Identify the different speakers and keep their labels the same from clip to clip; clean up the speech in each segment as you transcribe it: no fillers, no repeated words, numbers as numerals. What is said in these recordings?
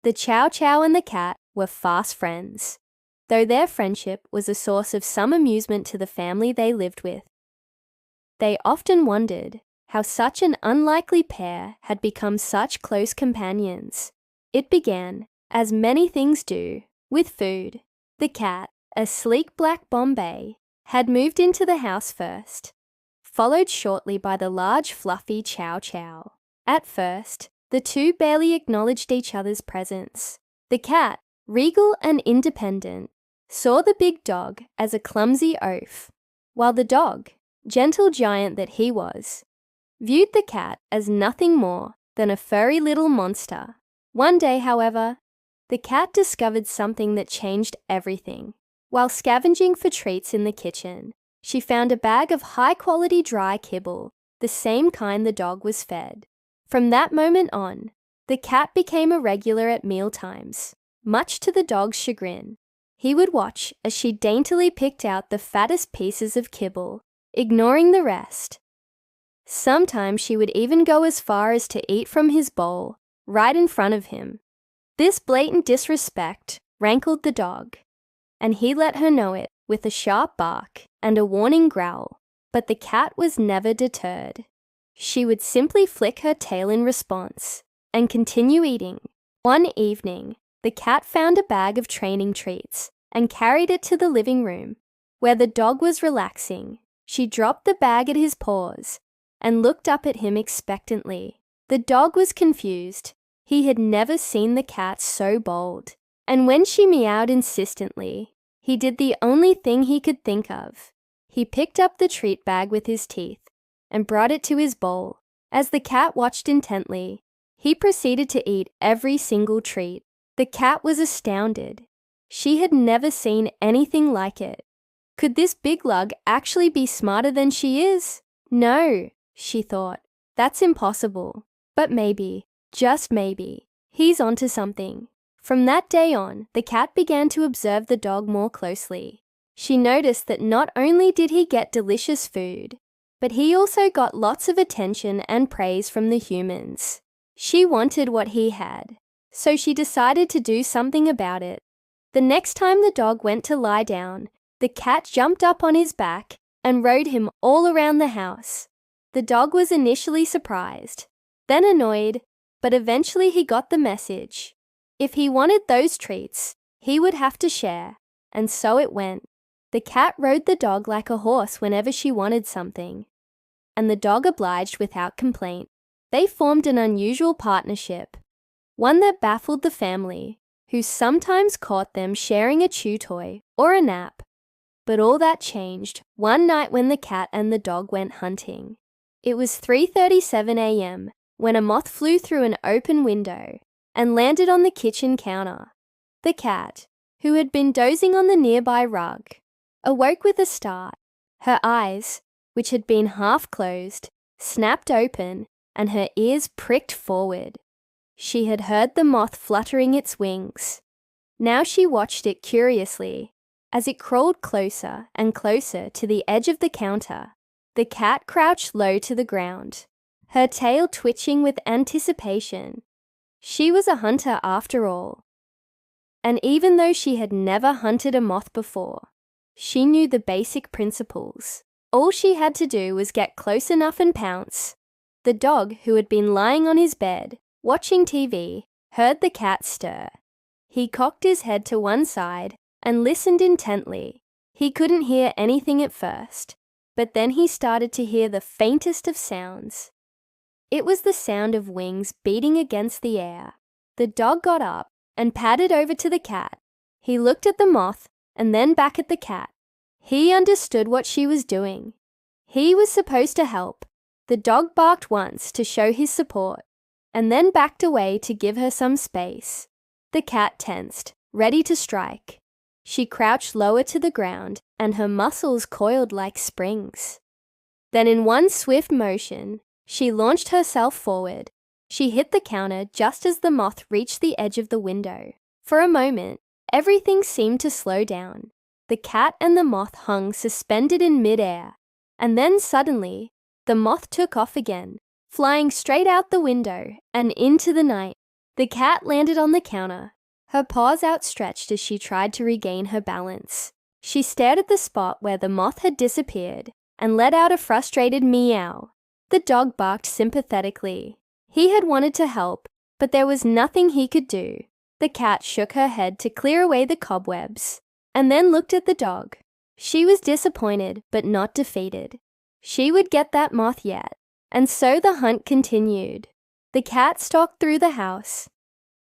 Speaker 1: The Chow Chow and the cat were fast friends, though their friendship was a source of some amusement to the family they lived with. They often wondered how such an unlikely pair had become such close companions. It began, as many things do, with food. The cat, a sleek black Bombay, had moved into the house first, followed shortly by the large fluffy Chow Chow. At first, the two barely acknowledged each other's presence. The cat, regal and independent, saw the big dog as a clumsy oaf, while the dog, gentle giant that he was, viewed the cat as nothing more than a furry little monster. One day, however, the cat discovered something that changed everything. While scavenging for treats in the kitchen, she found a bag of high-quality dry kibble, the same kind the dog was fed. From that moment on, the cat became a regular at mealtimes, much to the dog's chagrin. He would watch as she daintily picked out the fattest pieces of kibble, ignoring the rest. Sometimes she would even go as far as to eat from his bowl, right in front of him. This blatant disrespect rankled the dog, and he let her know it with a sharp bark and a warning growl. But the cat was never deterred. She would simply flick her tail in response and continue eating. One evening, the cat found a bag of training treats and carried it to the living room, where the dog was relaxing. She dropped the bag at his paws and looked up at him expectantly. The dog was confused. He had never seen the cat so bold, and when she meowed insistently, he did the only thing he could think of. He picked up the treat bag with his teeth and brought it to his bowl. As the cat watched intently, he proceeded to eat every single treat. The cat was astounded. She had never seen anything like it. Could this big lug actually be smarter than she is? No, she thought. That's impossible. But maybe, just maybe, he's onto something. From that day on, the cat began to observe the dog more closely. She noticed that not only did he get delicious food, but he also got lots of attention and praise from the humans. She wanted what he had, so she decided to do something about it. The next time the dog went to lie down, the cat jumped up on his back and rode him all around the house. The dog was initially surprised, then annoyed, but eventually he got the message. If he wanted those treats, he would have to share, and so it went. The cat rode the dog like a horse whenever she wanted something, and the dog obliged without complaint. They formed an unusual partnership, one that baffled the family, who sometimes caught them sharing a chew toy or a nap. But all that changed one night when the cat and the dog went hunting. It was 3:37 a.m. when a moth flew through an open window and landed on the kitchen counter. The cat, who had been dozing on the nearby rug, awoke with a start. Her eyes, which had been half closed, snapped open and her ears pricked forward. She had heard the moth fluttering its wings. Now she watched it curiously as it crawled closer and closer to the edge of the counter. The cat crouched low to the ground, her tail twitching with anticipation. She was a hunter after all. And even though she had never hunted a moth before, she knew the basic principles. All she had to do was get close enough and pounce. The dog, who had been lying on his bed, watching TV, heard the cat stir. He cocked his head to one side and listened intently. He couldn't hear anything at first, but then he started to hear the faintest of sounds. It was the sound of wings beating against the air. The dog got up and padded over to the cat. He looked at the moth and then back at the cat. He understood what she was doing. He was supposed to help. The dog barked once to show his support, and then backed away to give her some space. The cat tensed, ready to strike. She crouched lower to the ground, and her muscles coiled like springs. Then in one swift motion, she launched herself forward. She hit the counter just as the moth reached the edge of the window. For a moment, everything seemed to slow down. The cat and the moth hung suspended in midair, and then suddenly, the moth took off again, flying straight out the window and into the night. The cat landed on the counter, her paws outstretched as she tried to regain her balance. She stared at the spot where the moth had disappeared and let out a frustrated meow. The dog barked sympathetically. He had wanted to help, but there was nothing he could do. The cat shook her head to clear away the cobwebs, and then looked at the dog. She was disappointed, but not defeated. She would get that moth yet, and so the hunt continued. The cat stalked through the house,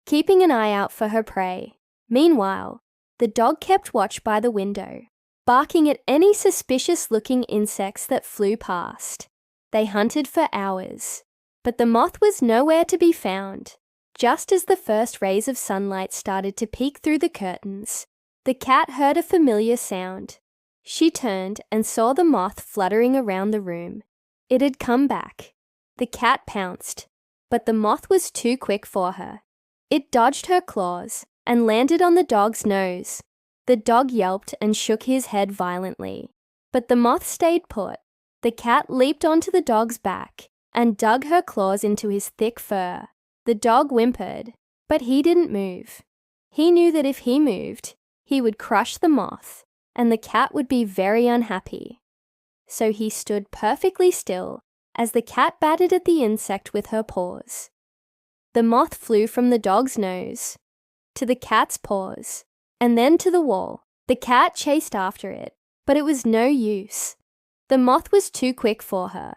Speaker 1: keeping an eye out for her prey. Meanwhile, the dog kept watch by the window, barking at any suspicious-looking insects that flew past. They hunted for hours, but the moth was nowhere to be found. Just as the first rays of sunlight started to peek through the curtains, the cat heard a familiar sound. She turned and saw the moth fluttering around the room. It had come back. The cat pounced, but the moth was too quick for her. It dodged her claws and landed on the dog's nose. The dog yelped and shook his head violently, but the moth stayed put. The cat leaped onto the dog's back and dug her claws into his thick fur. The dog whimpered, but he didn't move. He knew that if he moved, he would crush the moth, and the cat would be very unhappy. So he stood perfectly still as the cat batted at the insect with her paws. The moth flew from the dog's nose to the cat's paws, and then to the wall. The cat chased after it, but it was no use. The moth was too quick for her.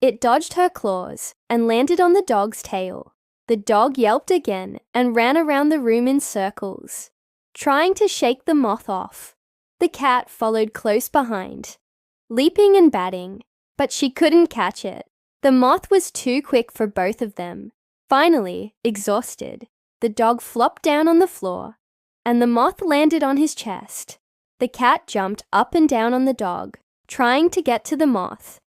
Speaker 1: It dodged her claws and landed on the dog's tail. The dog yelped again and ran around the room in circles, trying to shake the moth off. The cat followed close behind, leaping and batting, but she couldn't catch it. The moth was too quick for both of them. Finally, exhausted, the dog flopped down on the floor, and the moth landed on his chest. The cat jumped up and down on the dog, trying to get to the moth,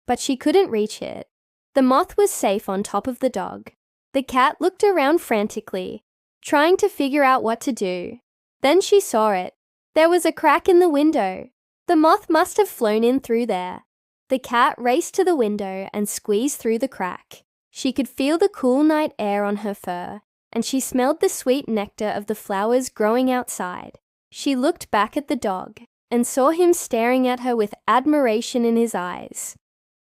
Speaker 1: but she couldn't reach it. The moth was safe on top of the dog. The cat looked around frantically, trying to figure out what to do. Then she saw it. There was a crack in the window. The moth must have flown in through there. The cat raced to the window and squeezed through the crack. She could feel the cool night air on her fur, and she smelled the sweet nectar of the flowers growing outside. She looked back at the dog and saw him staring at her with admiration in his eyes.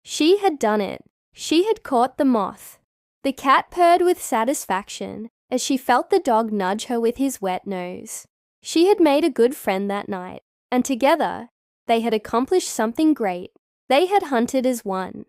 Speaker 1: She had done it. She had caught the moth. The cat purred with satisfaction as she felt the dog nudge her with his wet nose. She had made a good friend that night, and together they had accomplished something great. They had hunted as one.